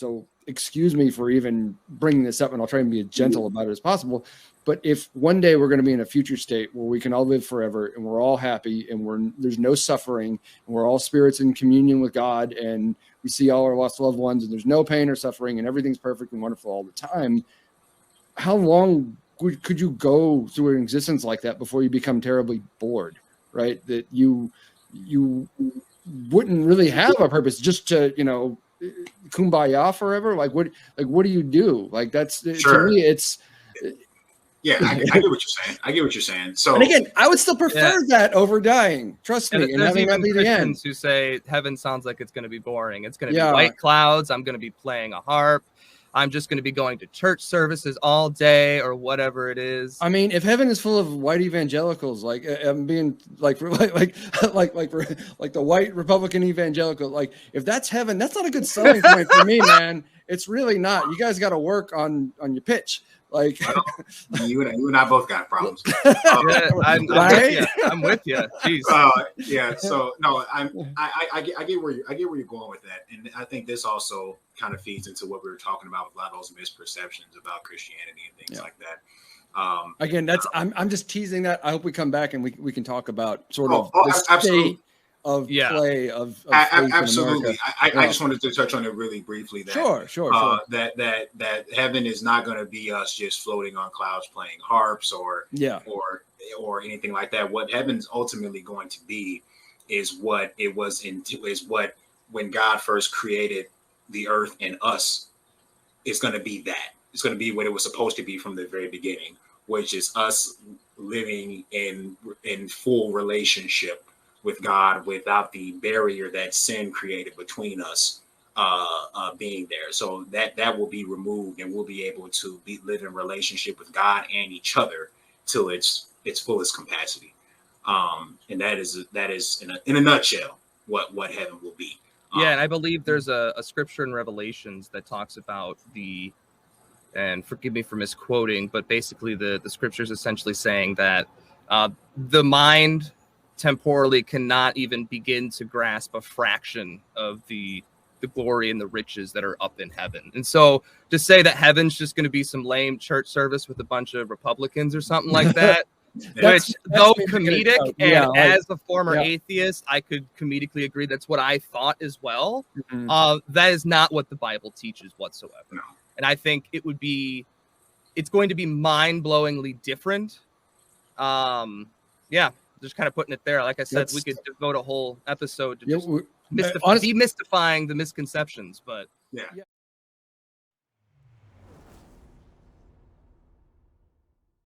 So excuse me for even bringing this up, and I'll try and be as gentle about it as possible. But if one day we're going to be in a future state where we can all live forever and we're all happy and there's no suffering and we're all spirits in communion with God and we see all our lost loved ones and there's no pain or suffering and everything's perfect and wonderful all the time, how long could you go through an existence like that before you become terribly bored, right? That you wouldn't really have a purpose just to, kumbaya forever. Like what do you do? Like that's sure. To me, it's. Yeah, I get what you're saying. I get what you're saying. So, and again, I would still prefer that over dying. Trust me. And having that be the end. Who say heaven sounds like it's going to be boring. It's going to be white clouds. I'm going to be playing a harp. I'm just going to be going to church services all day or whatever it is. I mean, if heaven is full of white evangelicals, like I'm being like the white Republican evangelical, like if that's heaven, that's not a good selling point for me, man. It's really not. You guys got to work on your pitch. Like you and I both got problems. I'm with you. Jeez. Yeah. So no, I get where you're going with that, and I think this also kind of feeds into what we were talking about with a lot of those misperceptions about Christianity and things like that. Again, that's I'm just teasing that. I hope we come back and we can talk about sort of the absolutely. state of play of absolutely. I just wanted to touch on it really briefly. That Sure. That heaven is not going to be us just floating on clouds playing harps or anything like that. What heaven's ultimately going to be is what it was what when God first created the earth and us is going to be that. It's going to be what it was supposed to be from the very beginning, which is us living in full relationship with God without the barrier that sin created between us being there. So that will be removed and we'll be able to live in relationship with God and each other till its fullest capacity. And that is in a nutshell what heaven will be. And I believe there's a scripture in Revelations that talks about and forgive me for misquoting, but basically the scripture is essentially saying that the mind temporally cannot even begin to grasp a fraction of the glory and the riches that are up in heaven. And so to say that heaven's just going to be some lame church service with a bunch of Republicans or something like that, which though comedic as a former atheist, I could comedically agree that's what I thought as well. That is not what the Bible teaches whatsoever. No. And I think it's going to be mind-blowingly different. Just kind of putting it there. Like I said, we could devote a whole episode to just demystifying the misconceptions, but